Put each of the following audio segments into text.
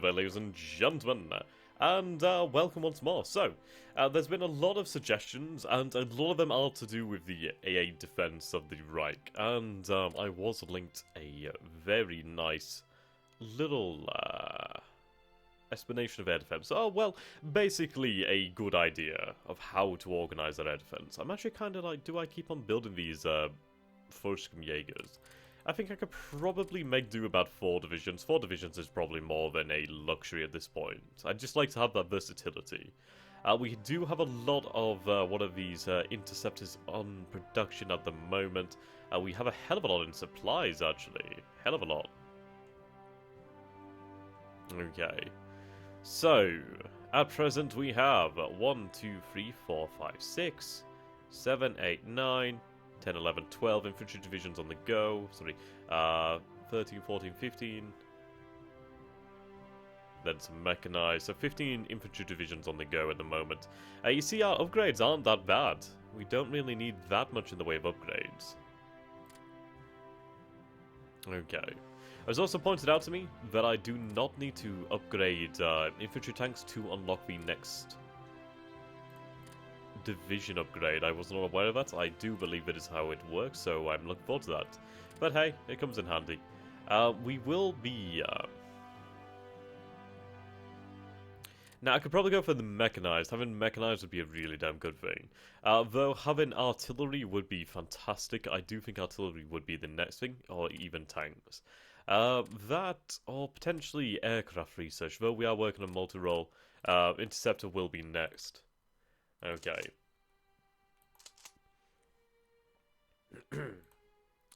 there, ladies and gentlemen, and welcome once more. So, there's been a lot of suggestions, and a lot of them are to do with the AA defense of the Reich, and I was linked a very nice little explanation of air defense. Oh, well, basically a good idea of how to organize that air defense. I'm actually kind of like, do I keep on building these Jaegers? I think I could probably make do about 4 divisions. 4 divisions is probably more than a luxury at this point. I'd just like to have that versatility. We do have a lot of one of these interceptors on production at the moment. We have a hell of a lot in supplies, actually. Hell of a lot. Okay. So, at present we have 1, 2, 3, 4, 5, 6, 7, 8, 9... 10, 11, 12 infantry divisions on the go. Sorry, 13, 14, 15. Then some mechanized. So 15 infantry divisions on the go at the moment. You see, our upgrades aren't that bad. We don't really need that much in the way of upgrades. Okay. It was also pointed out to me that I do not need to upgrade infantry tanks to unlock the next division upgrade. I was not aware of that. I do believe that is how it works, so I'm looking forward to that. But hey, it comes in handy. We will be... Now, I could probably go for the mechanized. Having mechanized would be a really damn good thing. Though having artillery would be fantastic. I do think artillery would be the next thing, or even tanks. That, or potentially aircraft research, though we are working on multi-role. Interceptor will be next. Okay.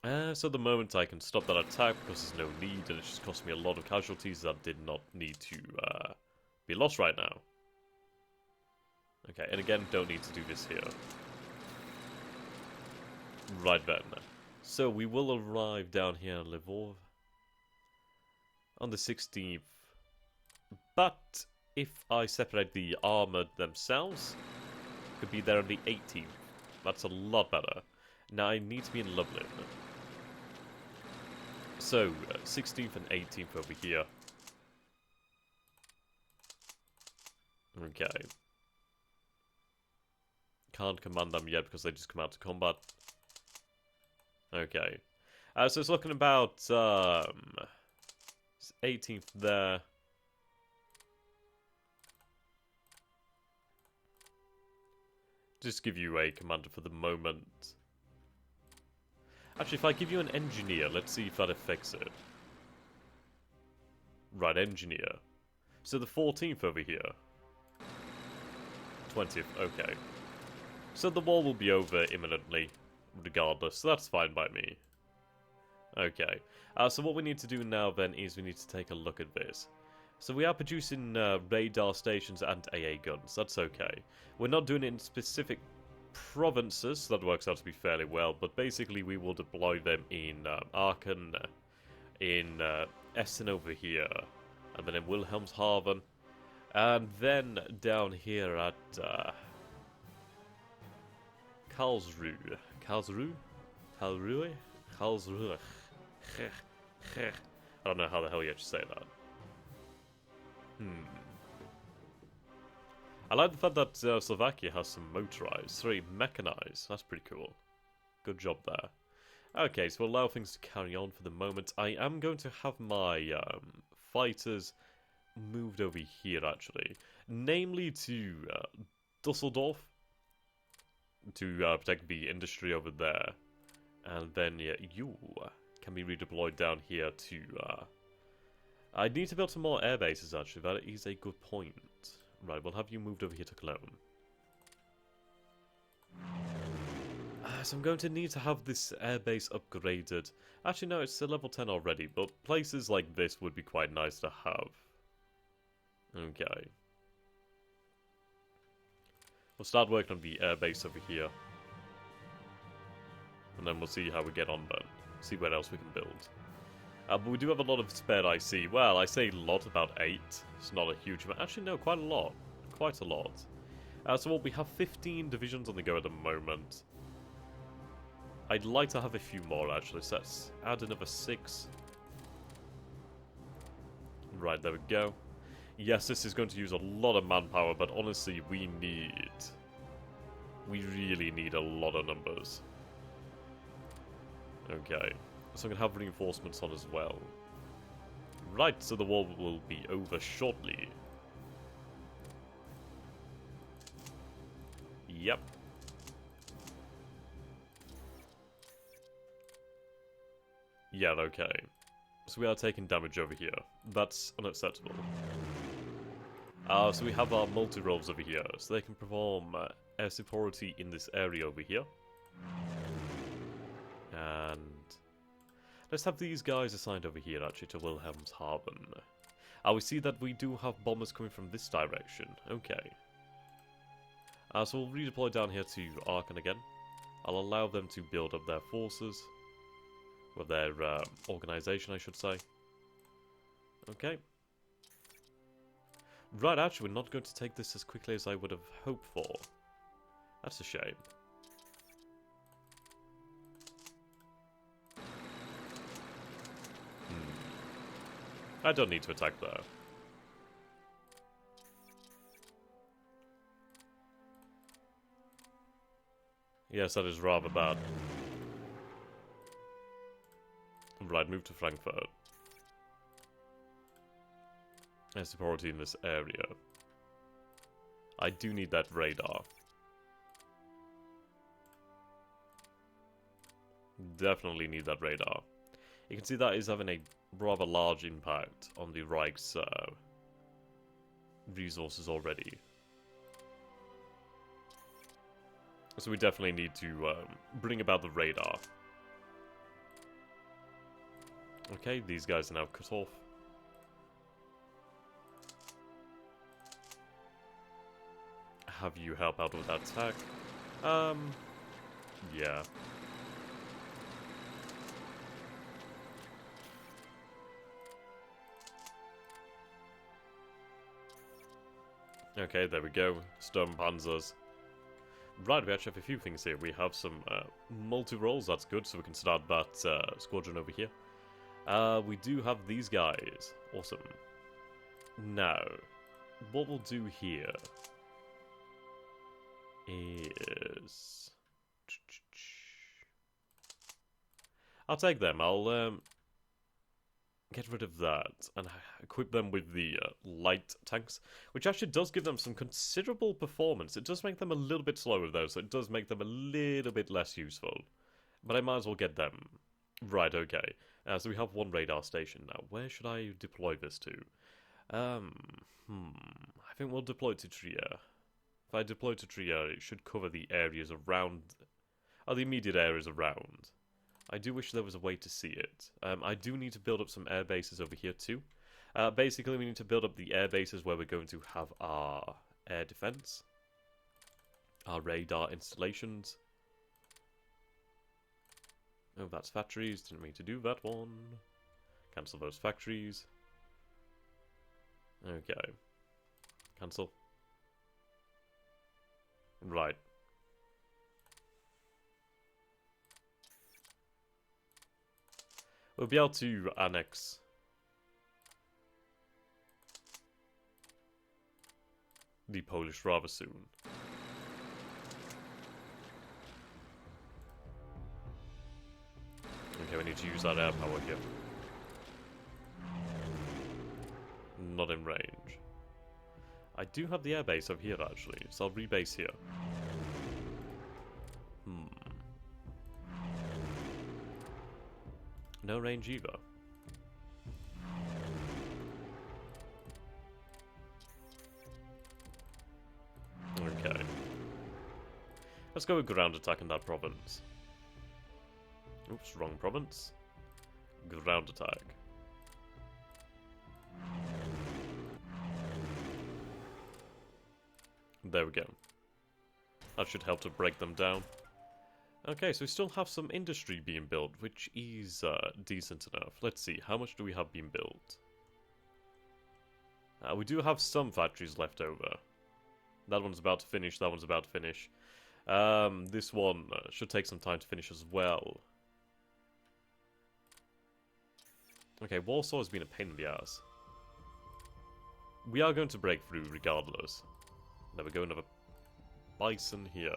So at the moment I can stop that attack because there's no need, and it just cost me a lot of casualties that did not need to be lost right now. Okay, and again, don't need to do this here. Right then. So we will arrive down here in Lvov on the 16th. But if I separate the armored themselves, could be there on the 18th. That's a lot better. Now I need to be in Lublin. So, 16th and 18th over here. Okay. Can't command them yet because they just come out to combat. Okay. So it's looking about 18th there. Just give you a commander for the moment. Actually, if I give you an engineer, let's see if that affects it. Right, engineer. So the 14th over here. 20th, okay. So the war will be over imminently, regardless, so that's fine by me. Okay. So what we need to do now then is we need to take a look at this. So we are producing radar stations and AA guns, that's okay. We're not doing it in specific provinces, so that works out to be fairly well, but basically we will deploy them in Aachen, in Essen over here, and then in Wilhelmshaven, and then down here at Karlsruhe. Karlsruhe? Karlsruhe? Karlsruhe. I don't know how the hell you actually say that. I like the fact that Slovakia has some motorized, sorry, mechanized. That's pretty cool. Good job there. Okay, so we'll allow things to carry on for the moment. I am going to have my fighters moved over here, actually. Namely to Dusseldorf, to protect the industry over there. And then you can be redeployed down here to... I need to build some more air bases, actually. That is a good point. Right, we'll have you moved over here to Cologne. So I'm going to need to have this airbase upgraded. Actually, no, it's a level 10 already, but places like this would be quite nice to have. Okay. We'll start working on the airbase over here. And then we'll see how we get on then. See where else we can build. But we do have a lot of spare IC. Well, I say a lot, about 8. It's not a huge amount. Actually, no, quite a lot. Quite a lot. So we have 15 divisions on the go at the moment. I'd like to have a few more, actually. So let's add another 6. Right, there we go. Yes, this is going to use a lot of manpower, but honestly, we really need a lot of numbers. Okay, so I'm going to have reinforcements on as well. Right, so the war will be over shortly. Yep. Yeah, okay. So we are taking damage over here. That's unacceptable. So we have our multi-rolls over here, so they can perform air superiority in this area over here. And let's have these guys assigned over here, actually, to Wilhelmshaven. We see that we do have bombers coming from this direction. Okay. So we'll redeploy down here to Aachen again. I'll allow them to build up their forces. With their organization, I should say. Okay. Right, actually, we're not going to take this as quickly as I would have hoped for. That's a shame. I don't need to attack there. Yes, that is rather bad. Right, move to Frankfurt. There's superiority in this area. I do need that radar. Definitely need that radar. You can see that is having a rather large impact on the Reich's resources already. So we definitely need to bring about the radar. Okay, these guys are now cut off. Have you help out with that attack? Yeah. Okay, there we go. Stone panzers. Right, we actually have a few things here. We have some multi-rolls, that's good, so we can start that squadron over here. We do have these guys. Awesome. Now, what we'll do here is... I'll take them. I'll get rid of that and equip them with the light tanks, which actually does give them some considerable performance. It does make them a little bit slower though, so it does make them a little bit less useful. But I might as well get them. Right, okay. So we have one radar station now. Where should I deploy this to? I think we'll deploy it to Trier. If I deploy to Trier, it should cover the areas around... the immediate areas around. I do wish there was a way to see it. I do need to build up some air bases over here too. Basically, we need to build up the air bases where we're going to have our air defense. Our radar installations. Oh, that's factories. Didn't mean to do that one. Cancel those factories. Okay. Cancel. Right. We'll be able to annex the Polish rather soon. Okay, we need to use that air power here. Not in range. I do have the airbase over here actually, so I'll rebase here. No range either. Okay. Let's go with ground attack in that province. Oops, wrong province. Ground attack. There we go. That should help to break them down. Okay, so we still have some industry being built, which is decent enough. Let's see, how much do we have being built? We do have some factories left over. That one's about to finish, that one's about to finish. This one should take some time to finish as well. Okay, Warsaw has been a pain in the ass. We are going to break through regardless. There we go, another bison here.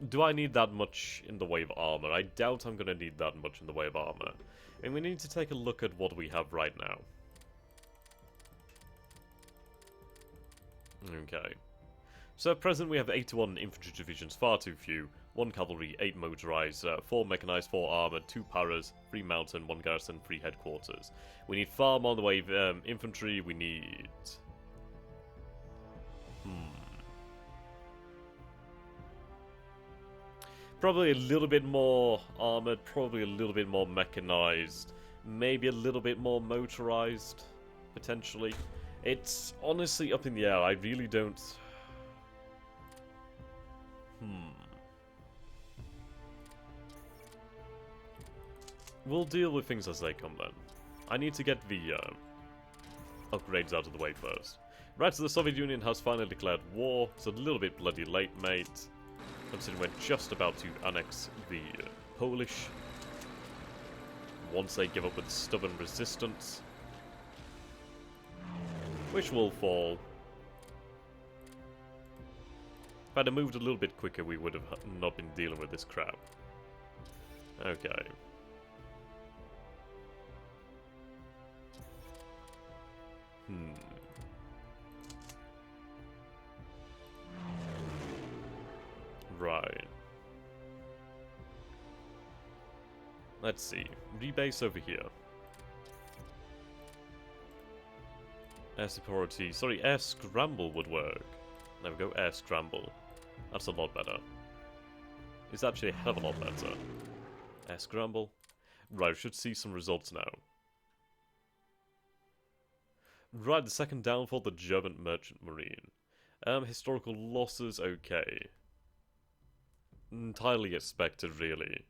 Do I need that much in the way of armor? I doubt I'm going to need that much in the way of armor. And we need to take a look at what we have right now. Okay. So at present we have 81 infantry divisions, far too few. 1 cavalry, 8 motorized, 4 mechanized, 4 armored, 2 paras, 3 mountain, 1 garrison, 3 headquarters. We need far more in the way of infantry, we need... Probably a little bit more armored, probably a little bit more mechanized, maybe a little bit more motorized, potentially. It's honestly up in the air, I really don't... We'll deal with things as they come then. I need to get the upgrades out of the way first. Right, so the Soviet Union has finally declared war. It's a little bit bloody late, mate. Considering we're just about to annex the Polish. Once they give up with stubborn resistance. Which will fall. If I'd have moved a little bit quicker, we would have not been dealing with this crap. Okay. Right. Let's see. Rebase over here. Air superiority. Sorry, air scramble would work. There we go, air scramble. That's a lot better. It's actually a hell of a lot better. Air scramble. Right, we should see some results now. Right, the second downfall, the German merchant marine. Historical losses, okay. Entirely expected, really.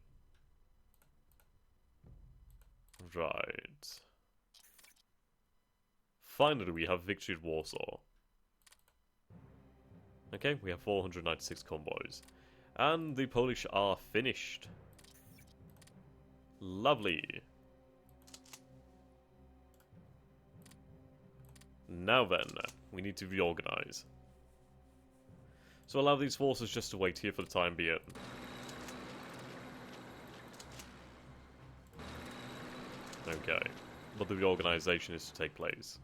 Right. Finally, we have victory at Warsaw. Okay, we have 496 convoys. And the Polish are finished. Lovely. Now then, we need to reorganize. So allow these forces just to wait here for the time being. Okay, but the reorganization is to take place.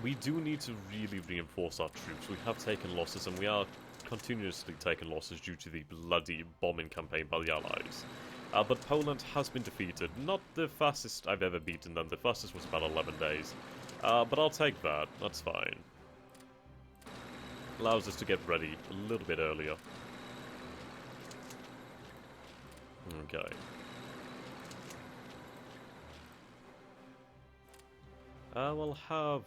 We do need to really reinforce our troops. We have taken losses, and we are continuously taking losses due to the bloody bombing campaign by the Allies. But Poland has been defeated. Not the fastest I've ever beaten them. The fastest was about 11 days. But I'll take that. That's fine. Allows us to get ready a little bit earlier. Okay. We'll have...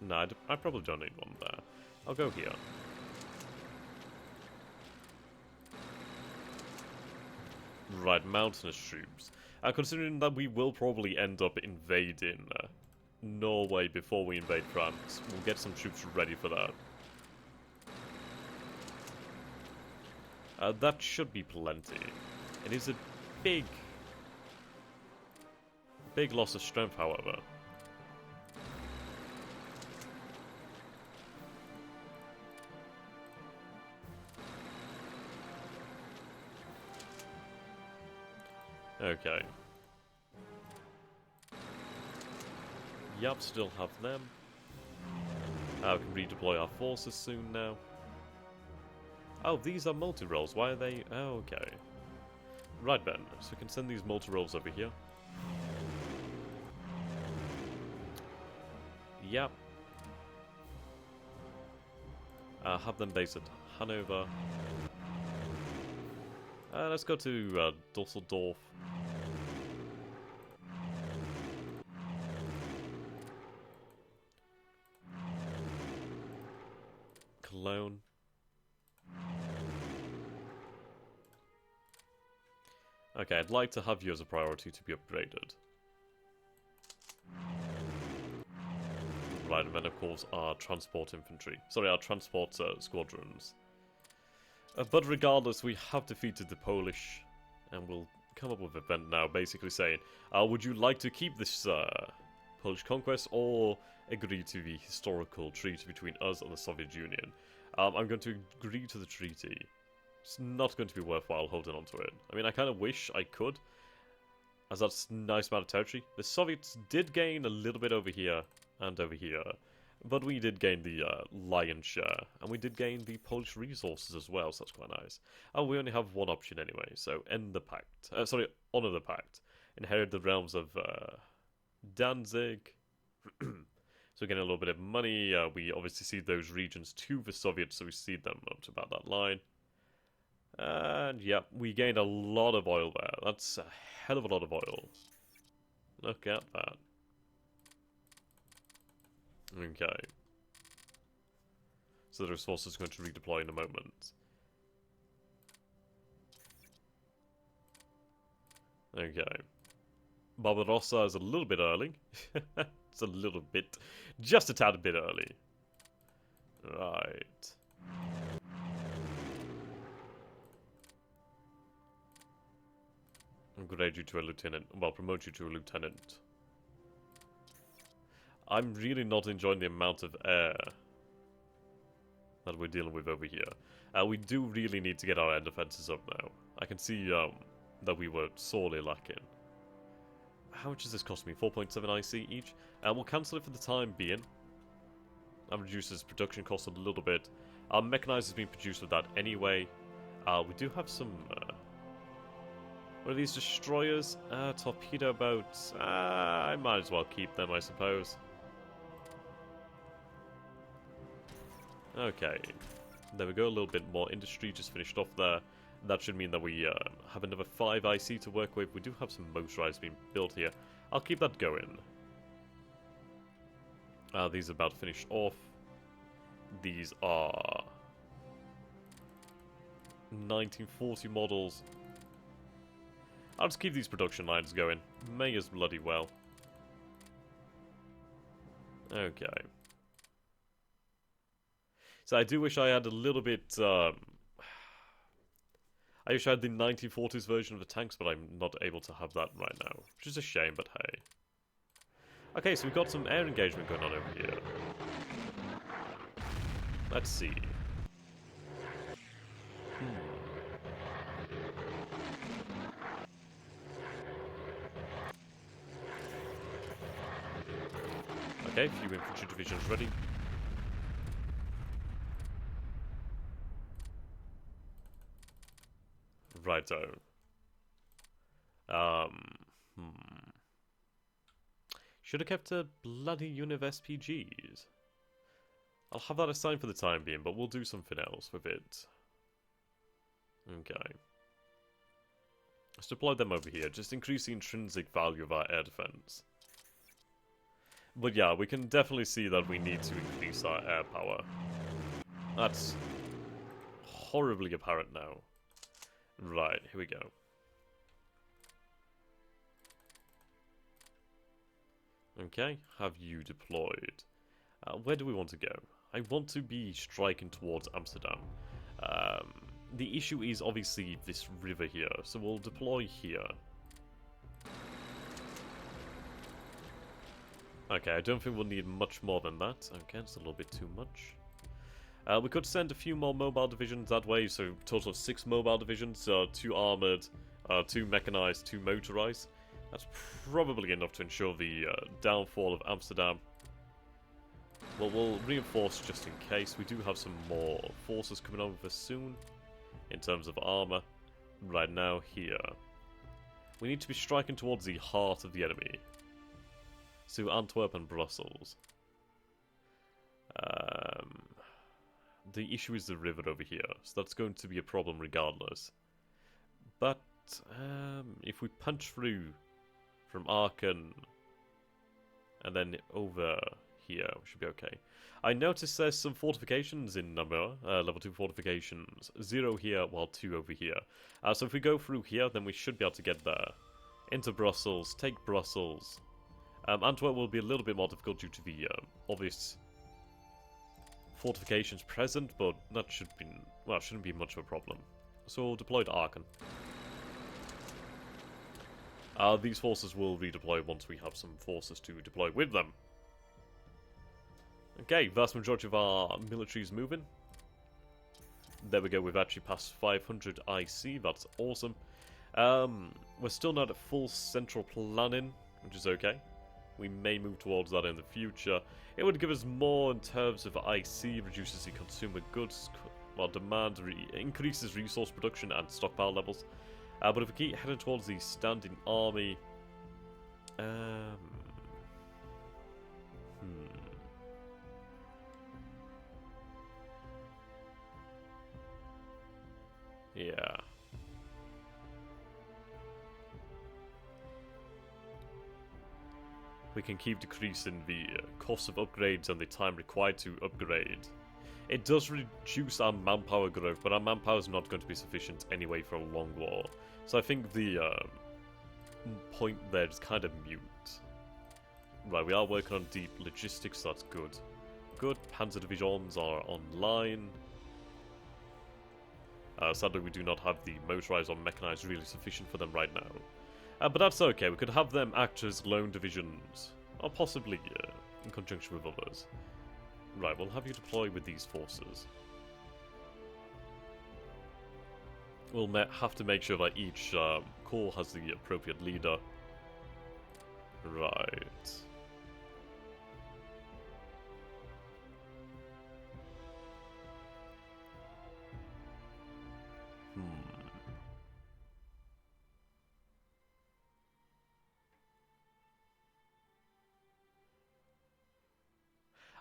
No, I probably don't need one there. I'll go here. Right, mountainous troops. Considering that we will probably end up invading Norway before we invade France, we'll get some troops ready for that. That should be plenty. It is a big loss of strength, however. Okay. Yep, still have them. We can redeploy our forces soon now. Oh, these are multi-rolls. Why are they... Oh, okay. Right then, so we can send these multi-rolls over here. Yep. Have them based at Hanover. Let's go to Dusseldorf. Cologne. Okay, I'd like to have you as a priority to be upgraded. Right, and then of course our transport infantry. Sorry, our transport squadrons. But regardless, we have defeated the Polish. and we'll come up with an event now, basically saying, would you like to keep this Polish conquest or agree to the historical treaty between us and the Soviet Union? I'm going to agree to the treaty. It's not going to be worthwhile holding on to it. I mean, I kind of wish I could, as that's a nice amount of territory. The Soviets did gain a little bit over here and over here, but we did gain the lion's share, and we did gain the Polish resources as well, so that's quite nice. Oh, we only have one option anyway, so end the pact. Honor the pact. Inherit the realms of Danzig. So we're getting a little bit of money. We obviously cede those regions to the Soviets, so we cede them up to about that line. And yeah, we gained a lot of oil there. That's a hell of a lot of oil. Look at that. Okay. So the resource is going to redeploy in a moment. Okay. Barbarossa is a little bit early. It's a little bit, just a tad bit early. Right. Grade you to a lieutenant. Well, promote you to a lieutenant. I'm really not enjoying the amount of air that we're dealing with over here. We do really need to get our air defenses up now. I can see that we were sorely lacking. How much does this cost me? 4.7 IC each? We'll cancel it for the time being. That reduces production costs a little bit. Our mechanized has been produced with that anyway. We do have some... what are these destroyers? Torpedo boats. I might as well keep them, I suppose. Okay. There we go, a little bit more industry just finished off there. That should mean that we have another 5 IC to work with. We do have some motorized being built here. I'll keep that going. These are about to finish off. These are 1940 models. I'll just keep these production lines going. May as bloody well. Okay. So I do wish I had a little bit... I wish I had the 1940s version of the tanks, but I'm not able to have that right now. Which is a shame, but hey. Okay, so we've got some air engagement going on over here. Let's see. Okay, few infantry divisions ready. Righto. Should have kept a bloody unit of SPGs. I'll have that assigned for the time being, but we'll do something else with it. Okay. Let's deploy them over here, just increase the intrinsic value of our air defense. But yeah, we can definitely see that we need to increase our air power. That's horribly apparent now. Right, here we go. Okay, have you deployed? Where do we want to go? I want to be striking towards Amsterdam. The issue is obviously this river here, so we'll deploy here. Okay, I don't think we'll need much more than that. Okay, it's a little bit too much. We could send a few more mobile divisions that way, so total of 6 mobile divisions, 2 armoured, 2 mechanized, 2 motorized. That's probably enough to ensure the downfall of Amsterdam. Well, we'll reinforce just in case. We do have some more forces coming over soon, in terms of armour. Right now, here. We need to be striking towards the heart of the enemy. So, Antwerp and Brussels. The issue is the river over here, so that's going to be a problem regardless. But, if we punch through from Aachen and then over here, we should be okay. I noticed there's some fortifications in number, level 2 fortifications. 0 here, while 2 over here. So if we go through here, then we should be able to get there. Into Brussels, take Brussels. Antwerp will be a little bit more difficult due to the obvious fortifications present, but that should be, well, shouldn't be much of a problem. So we'll deploy to Aachen. These forces will redeploy once we have some forces to deploy with them. Okay, vast majority of our military is moving. There we go, we've actually passed 500 IC, that's awesome. We're still not at full central planning, which is okay. We may move towards that in the future. It would give us more in terms of IC, reduces the consumer goods while demand, increases resource production and stockpile levels. But if we keep heading towards the standing army... Yeah. We can keep decreasing the cost of upgrades and the time required to upgrade. It does reduce our manpower growth, but our manpower is not going to be sufficient anyway for a long war. So I think the point there is kind of mute. Right, we are working on deep logistics, so that's good. Good, Panzer Divisions are online. Sadly, we do not have the motorized or mechanized really sufficient for them right now. But that's okay, we could have them act as lone divisions, or possibly in conjunction with others. Right, we'll have you deploy with these forces. We'll have to make sure that each corps has the appropriate leader. Right.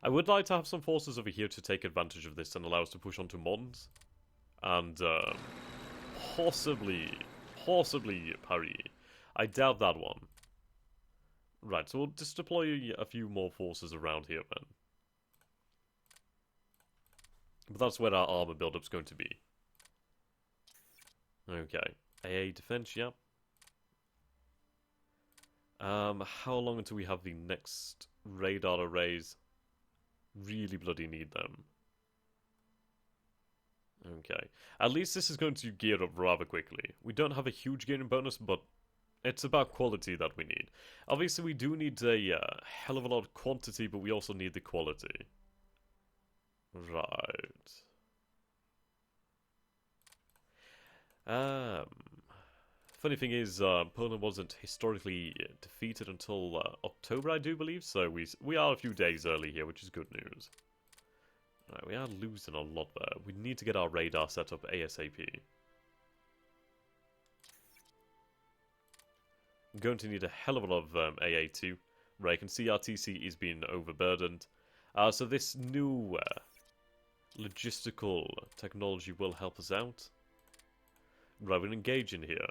I would like to have some forces over here to take advantage of this and allow us to push onto Mons. And possibly parry. I doubt that one. Right, so we'll just deploy a few more forces around here then. But that's where our armor build-up's going to be. Okay. AA defense, yeah. How long until we have the next radar arrays? Really bloody need them. Okay. At least this is going to gear up rather quickly. We don't have a huge gearing bonus, but it's about quality that we need. Obviously, we do need a hell of a lot of quantity, but we also need the quality. Right. Funny thing is, Poland wasn't historically defeated until October, I do believe, so we are a few days early here, which is good news. Right, we are losing a lot there. We need to get our radar set up ASAP. I'm going to need a hell of a lot of AA2. Right, I can see our TC is being overburdened. So this new logistical technology will help us out. Right, we're engaging here.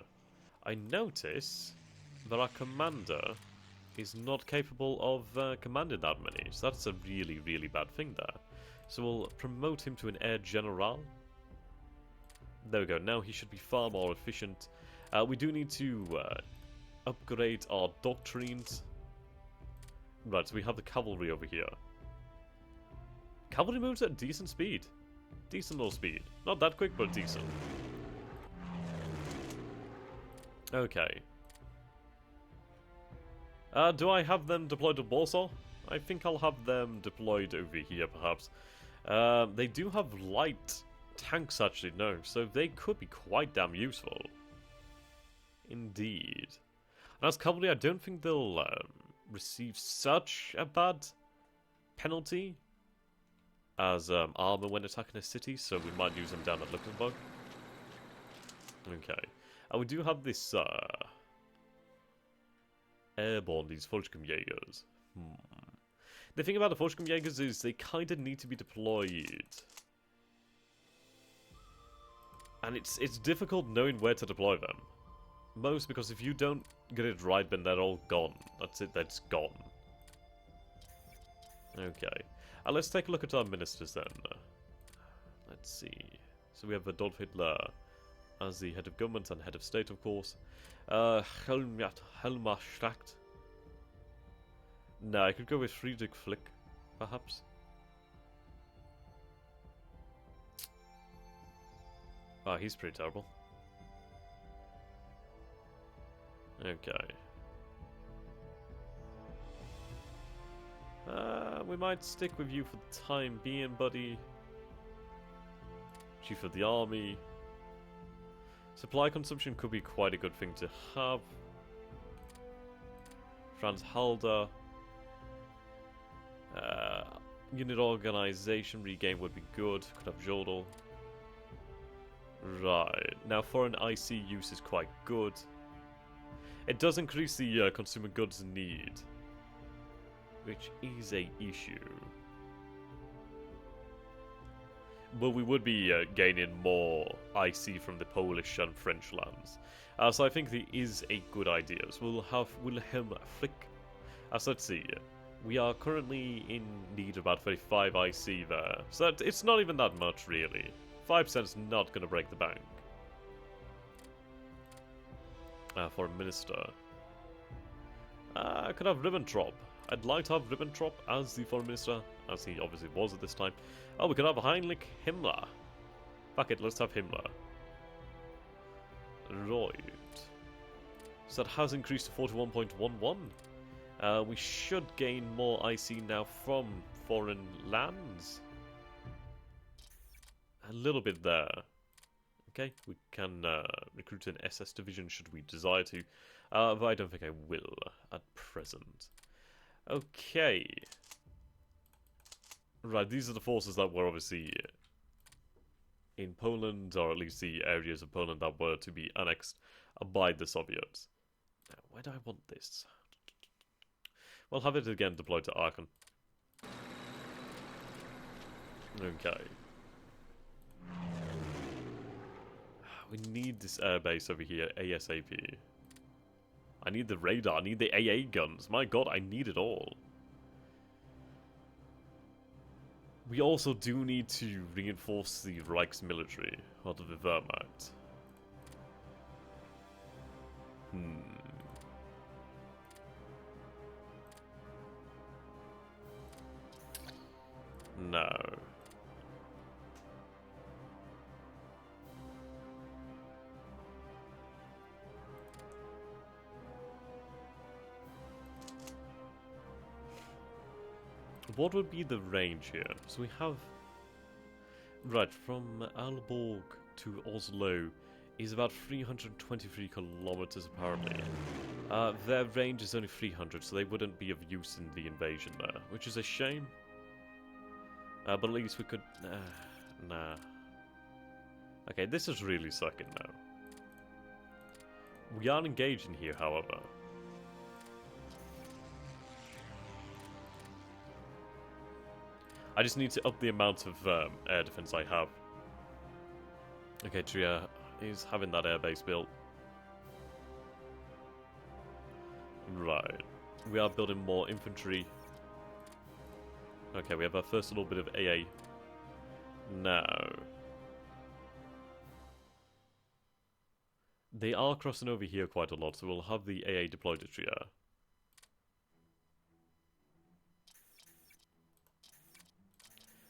I notice that our commander is not capable of commanding that many, so that's a really, really bad thing there. So we'll promote him to an Air General. There we go, now he should be far more efficient. We do need to upgrade our doctrines. Right, so we have the cavalry over here. Cavalry moves at a decent speed. Decent low speed. Not that quick, but decent. Okay. Do I have them deployed to Warsaw? I think I'll have them deployed over here, perhaps. They do have light tanks, actually, no, so they could be quite damn useful. Indeed. And as cavalry, I don't think they'll receive such a bad penalty as armor when attacking a city, so we might use them down at Luxembourg. Okay. We do have this airborne, these Volkskamjägers. The thing about the Volkskamjägers is they kind of need to be deployed. And it's difficult knowing where to deploy them. Most because if you don't get it right, then they're all gone. That's it, that's gone. Okay. Let's take a look at our ministers then. Let's see. So we have Adolf Hitler as the head of government and head of state, of course. Helmut Schracht. No, I could go with Friedrich Flick, perhaps. Wow, he's pretty terrible. Okay. We might stick with you for the time being, buddy. Chief of the army. Supply consumption could be quite a good thing to have. Franz Halder. Unit organization regain would be good. Could have Jodel. Right. Now foreign IC use is quite good. It does increase the consumer goods need, which is a issue. But we would be gaining more IC from the Polish and French lands. So I think there is a good idea. So we'll have Wilhelm Frick. So let's see. We are currently in need of about 35 IC there. So it's not even that much, really. 5%'s not going to break the bank. Foreign Minister. I could have Ribbentrop. I'd like to have Ribbentrop as the Foreign Minister, as he obviously was at this time. Oh, we could have Heinrich Himmler. Fuck it, let's have Himmler. Right. So that has increased to 41.11. We should gain more IC now from foreign lands. A little bit there. Okay, we can recruit an SS division should we desire to. But I don't think I will at present. Okay. Right, these are the forces that were obviously in Poland, or at least the areas of Poland that were to be annexed by the Soviets. Now, where do I want this? We'll have it again deployed to Aachen. Okay. We need this airbase over here ASAP. I need the radar, I need the AA guns. My god, I need it all. We also do need to reinforce the Reichsmilitary, or the Wehrmacht. No. What would be the range here? So we have... Right, from Aalborg to Oslo is about 323 kilometers apparently. Their range is only 300, so they wouldn't be of use in the invasion there, which is a shame. But at least we could... nah. Okay, this is really sucking now. We are engaging here, however. I just need to up the amount of air defense I have. Okay, Trier is having that airbase built. Right. We are building more infantry. Okay, we have our first little bit of AA. Now. They are crossing over here quite a lot, so we'll have the AA deployed to Trier.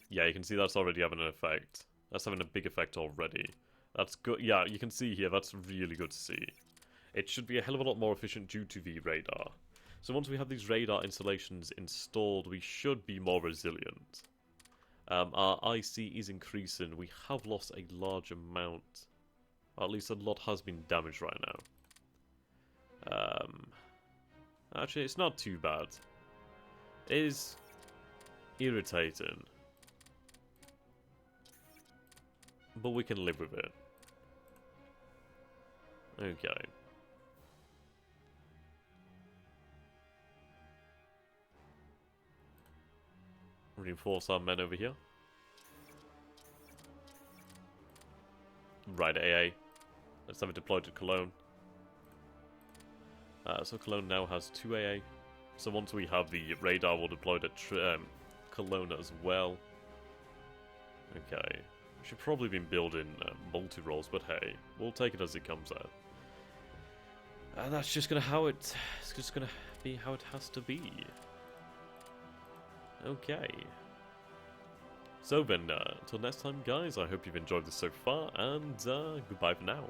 Yeah, you can see that's already having an effect. That's having a big effect already. That's good. Yeah, you can see here, that's really good to see. It should be a hell of a lot more efficient due to the radar. So once we have these radar installations installed, we should be more resilient. Our IC is increasing. We have lost a large amount. Or at least a lot has been damaged right now. Actually, it's not too bad. It is irritating. But we can live with it. Okay. Reinforce our men over here. Right, AA. Let's have it deployed to Cologne. So Cologne now has 2 AA. So once we have the radar, we'll deploy to Cologne as well. Okay. Should probably been building multi-rolls, but hey, we'll take it as it comes out. And that's just it's just gonna be how it has to be. Okay. So then, until next time, guys, I hope you've enjoyed this so far, and goodbye for now.